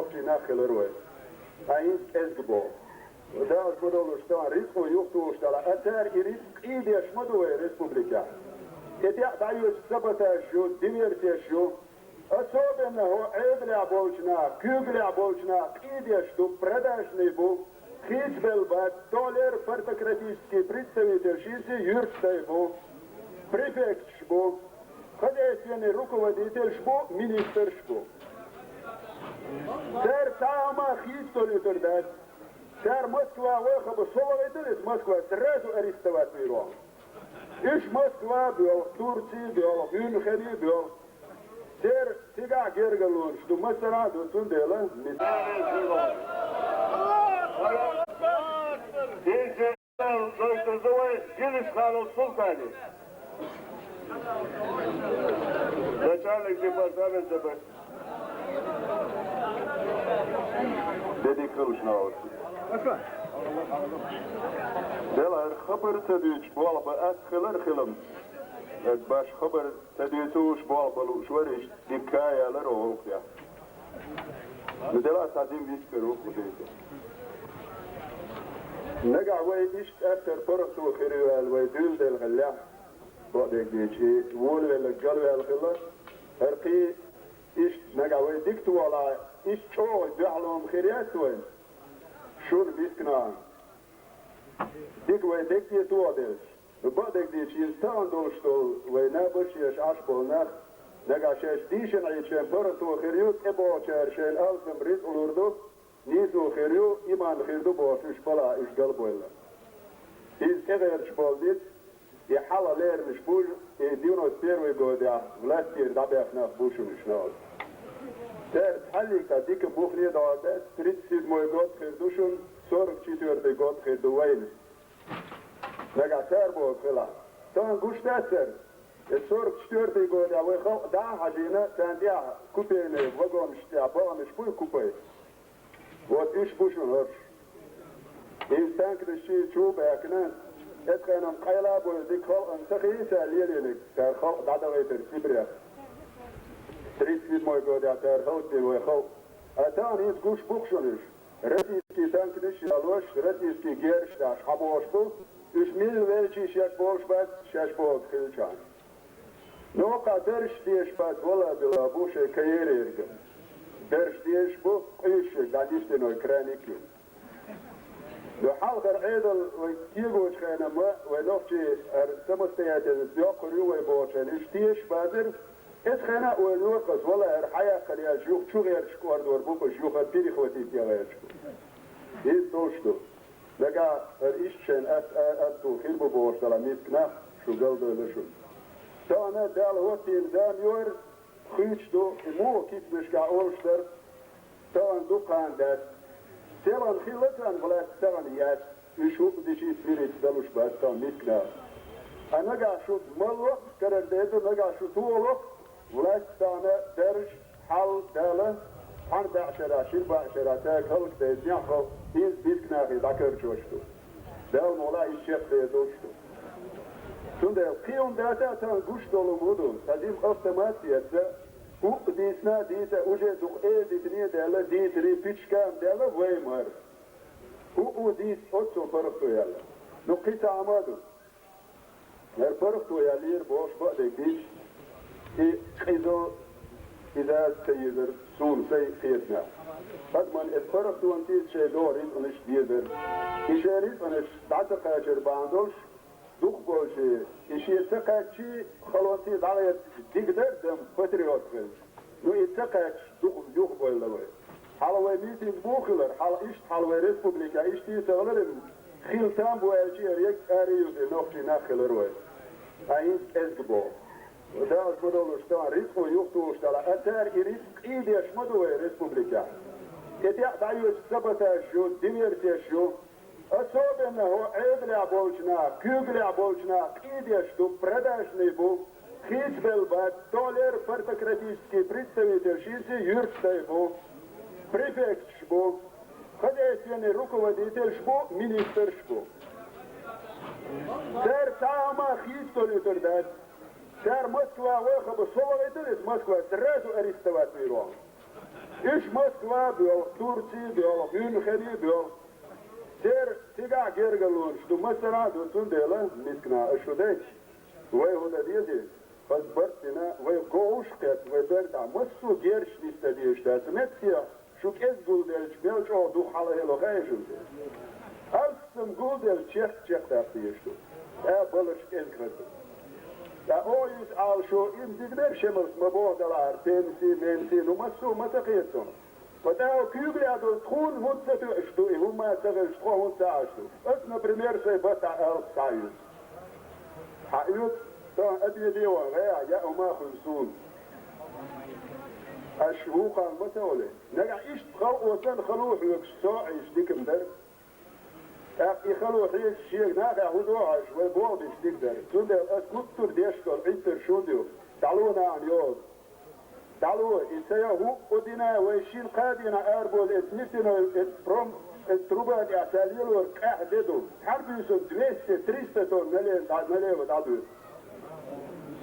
ногти нахилерует. А инс эсгбо. Да, подолу что риску юхту штала. Атер и риск идеш мадуе республика. Это дают саботажу, диверсию. Особенно эвля болчна, кюгля болчна, идеш ту продажный был. Хизбелбат, толер, партократический представитель Шизи, Юрстай был. Префект был. Хозяйственный руководитель был, министр был. Сэр Тама историю передать. Сэр Москва выехала, соловый из Москвы сразу арестовать его. Иш Москва был, Турция был, Юнхери был. Сэр Сига Гергалун, что Масара до Тундела, Начальник департамента Dedi Kılıçdaroğlu. Deler haber tedüç bolba askılar xilm. Baş haber tedüçüş bolba şwariş dikayalar oluk ya. Deler tadim viskero kudeydi. Nega way iş after partu khiriwal way dul del ghallah. Bodek diçi wol vel galwal khilla. Herqi iş nega way diktu wala iş çoğu da'lum khiriyat way. Şun biskna. Dik way dekti tuadel. Bodek diçi instan dostol way nabaş yaş aşbolnak. Nega şeş dişen ayçen partu khiriyut ebo çerşen alfım rit olurdu. Nizu khiriyu iman khirdu boşuş bala iş galboyla. Iz eğer şboldit يحل لير نشبوج ديونو سبيروي جوديا فلاستير دابيخ ناخ بوشون شنال تر تحلي كديك بوخني دعوات تريد سيد موي جود خيردوشون سورك چيتور دي جود خيردوين نگا تر بو خلا تان گوش تسر سورك چيتور دي جوديا ويخل دا حجينا تانديا كوبيني وغوم شتيا بوام شبوي كوبي وات ايش بوشون هرش إنسان كدشي تشوب اكنان اتخانم قيلا بولدي خل انتخيسا ليلينك تار خل دادويتر سيبريا تريد سيد موي قوديا تار خوتي ويخل اتان هيز قوش بوخشونش رسيسكي تانكدش يالوش رسيسكي جيرش داش حبوش بو اش ميل ويلشي شاش بوش بات شاش بوك خلشان نوقع درش ديش بات ولا بلا بوشي كيير يرجم درش ديش بو قيش داديستنو كرانيكي لو حاضر عيدل وكيلوش خينا ما ونوفشي سمستيات الزيوقريو ويبوشن اشتيش بادر اس خينا ونوقس ولا الحياة خليها شيوخ شو غير شكوار دور بوكو شيوخ البيري خوتي تيا غير شكو ايه توشتو لقا الاشتشن اتو خيلبو بوش تلاميذ كناخ شو قلدو لشو تانا دال هوتي الزام يور خيشتو مو كيف بشكا اولشتر تان دوقان دات Selan khilatan vla taganiyat yshuk dishi spirit dalush bastan mikna anaga shu mallo karardedu naga shu tuolo vla tana derj hal dala 11 shirba shirata khalq tezyan kho iz biskna dakar choshtu dal mola ishq dedoshtu sunde qiyon data tan gushtolo modu tadim automatiyatsa U disna dita uje duk ditniye dela ditri pichkam dela weymar. U dis otso parfto yalla. No qita amadu. Her parfto yalir boş bade diş. Qizo إذا تيدر سون سي قيتنا. أضمن الفرق وانتي شيء دورين ونش ديدر. إشاريت ونش بعد قاجر باندوش دوخ بوشي إشي يتقاكي خلوانتي دعيت تقدر دم باتريوت خل. نو يتقاك دوخ بويلوي. حلوة ميتين بوخلر حل إيش حلوة ريسبوبليكا إيش تي تغلر خيل تام بوالجي ريك أريوز نوختي ناخلروي. أين إزبو. وده أصبحوا لشتان رزق ويوختوا اشتلا أتار رزق إيدي أشمدوا ريسبوبليكا كتيا دعيو سبتا شو دميرتي شو أصاب أنه عيد لعبوشنا كيوغ لعبوشنا إيدي أشتو продаж نيبو خيز بالبات دولار партократический представитель Шизи Юрстай бу префект шбу хозяйственный руководитель шбу министр шбу сэр Тама историю передать Сэр Москва выехала, соловый из Москвы сразу арестовать его. إيش موسكوا بيو تركي بيو يونخني بيو سير تيجا جيرجلون شو مثلا دو تندلا مسكنا شو ده وهو ده دي فزبرتنا ويقوش قت ويبرد مسو جيرش نستديش ده تمتيا شو كيس قول ده شمال شو دو حاله لو غايشو ألسم قول ده تشيخ ده فيشتو بلش إنكرت لا هو يسأل شو يمدقدر شمس مبوه دلار تنسي منسي نمسو ما تقيسون فده كيبلي هذا تخون مدته اشتو هما تغشتو هون تعشتو اسنا بريمير سي بتاع ألف سايوس حقيقة طبعا أبي ديوان غير يا ما خمسون الشهوق المتولي نقع إيش تخلق وسن خلوح يكسوع يشتيك مدر أخي خلوح يشتيك ناقع هدوعش ويقوض يشتيك در تندر أسكتر ديشتر عيتر شوديو تعلونا عن يوض تعالوا إسيا هو قدنا ويشيل قادنا أربول إثنتنا إتبرم التروبة الإعتالية والكأحددو حرب يسون 200-300 تون مليون وتعدو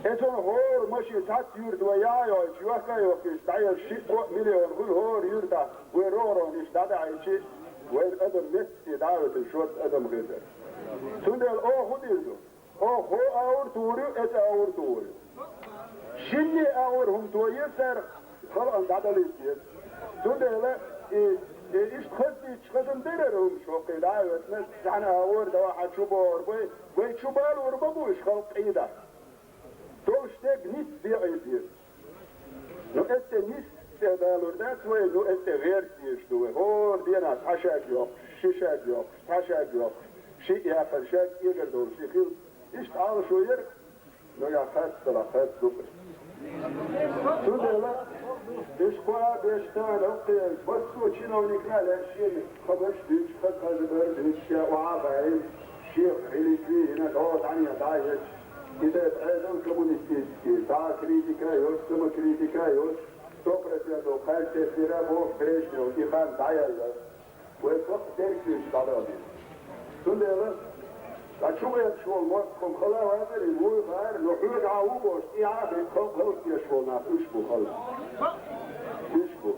إتون هور ماشي تحت يورد ويايو شوكا يوكي استعير شيء مليون كل هور يورد ويرورون يشتدع شيء وين أدم نفسي دعوة الشوط أدم غير سندل أو خديزو أو هو أور توريو إت أور توريو شني أورهم تويسر خلاص عدل يصير تودلا إيش خدم درهم شو قيدا ناس يعني أور ده واحد شبور بي شبال وربابوش خلق إيدا توش تك نيت بيعيدير لو أنت نيت تدالور ده توي لو أنت غير تيشتوه هور دينا عشاك يوم شيشاك يوم عشاك يوم شيء يا فرشاك يقدر شيء خير إيش تعال شو ير لو يا خاص لا خاص دوبر تودلا بيشقوا بيشتغل أوقي بس شنو نكمل الشيء خبش ديش خد برد الشيء وعافية شيء اللي فيه هنا دوت عني دايش إذا أيضا كومونيستي تا كريتيكايوس ثم كريتيكايوس توبرتيا دو خالد تسيرا بو بريشنو إخان دايل ويسوق تركيش دارادي تودلا أشوف يشوف مصكم خلا هذا اللي غير لحوق عوبوش إعادة خلص يشوف ناس إشبو خلص إشبو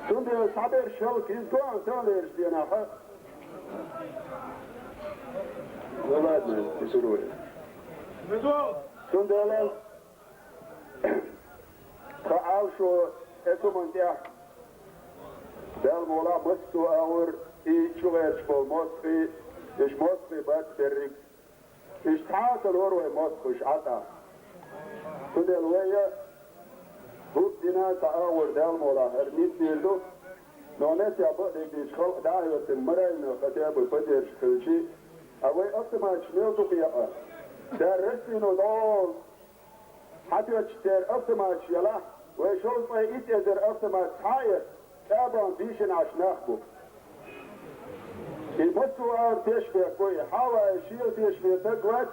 تندي صابر شلك إنتوا تانير دينا خا ولادنا يسرور تندي لا خاال شو إتو منتيا دال مولا مستو أور إيشو يشوف مصري إيش مصري بات بريك إيش تعاطى الوروي مصري إيش عطا كده الوية هو دينا تأور دال مولا هرميت ديردو نونس يابق إيش خلق داعية المرين ختاب الفجر شكلشي أوي أصلا شميل تقيا درسينو دول حتى يشتر أصلا يلا ويشوف إيش يدر أصلا حاير تابع بيشن عشناخبو المستوى تشبه كوي حاول شيء تشبه تقوت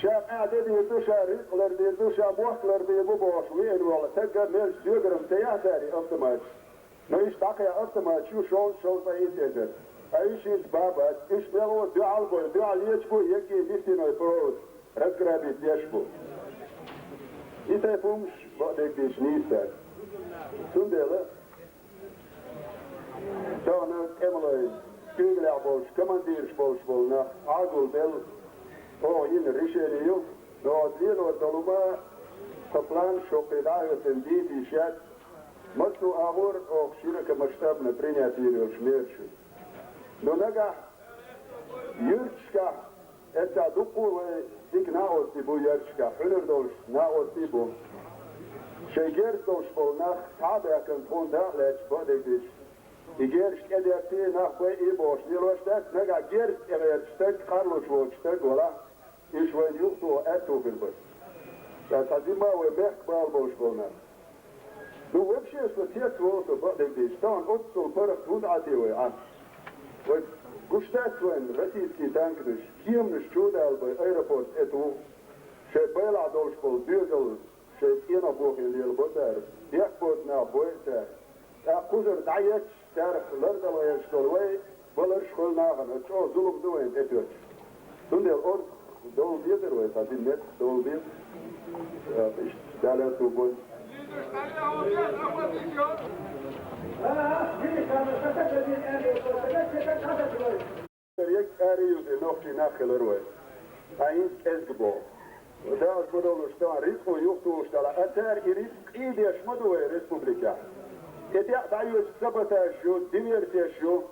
شاب أعداد يدوشا ريقلر يدوشا بوحلر بيبوبوش وين والله تقدر ميل سيقرم تياتاري أفتماش نيش تاقيا أفتماش شو صحيح تقدر أي شيء بابات إيش بيغو دعا البوي دعا ليشبو يكي نفتنا يفروض رقرابي تيشبو إذا يفهمش بقدك ديش نيستر سندلا تانا كمالي كيغلع بوش كمانديرش بوش بولنا عاقل بل او ين ريشيليو نو دين ودلوما قبلان شوقيدايو تنديدي شات مصو اغور او شيرك مشتاب نبرينيا تيريو شميرشو نو نقع يرشكا اتا دقو ديك ناوز تيبو يرشكا حنر دوش ناوز تيبو شيجير دوش بولنا تعبا كنتون داخلش بودك ديش İger şkeliyeti nakwe iyi boş niloştek nega ger eğerçtek karloş boştek ola iş ve yuktu etu bilbir. Ya tadima ve mehkbal boş bolnar. Bu webşes tiyat oldu badek diştan otsul parak tudati ve an. Ve guştat ve rasiski tankış kiyemniş çudal by aeroport etu şebela doş bol bügel şekina bohin lil botar yakbot na boyter. أقدر دعيت تعرف الأرض ولا يشتغل وين ولا يشتغل ناقن أشوف ظلم دوين إتوش تندي الأرض دول بيدر وين تادين نت دول بيد إيش دالة توبون یک آریوز نفتی نخل روی. این ازگبو. ده از بدولشتان ریسک و یوختوش دلا. اتر ایریس ایدیش مدوی رسپوبلیکا. اتیا دایوش سبتاشو دیورتیشو.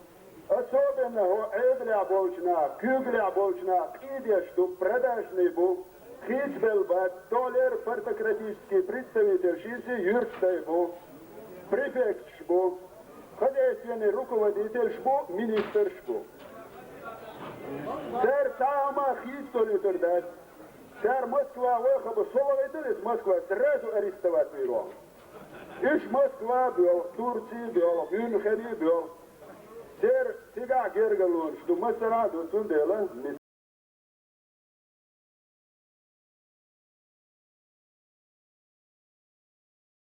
اصوب نه عیب لعبوشنا، کیوب لعبوشنا. ایدیش تو پرداش نیبو. خیز بلبات دولار پرتکراتیسکی представительшиси юрстайбу. Префектшбу. Хозяйственный руководительшбу, министршбу. Сэр Тама Хистолитердат. Сэр Москва выхабы Соловейтерис Москва сразу арестовать его. Иш Москва был, Турции был, Мюнхене был. Сэр Тига Гергалун, что мы сразу тудела,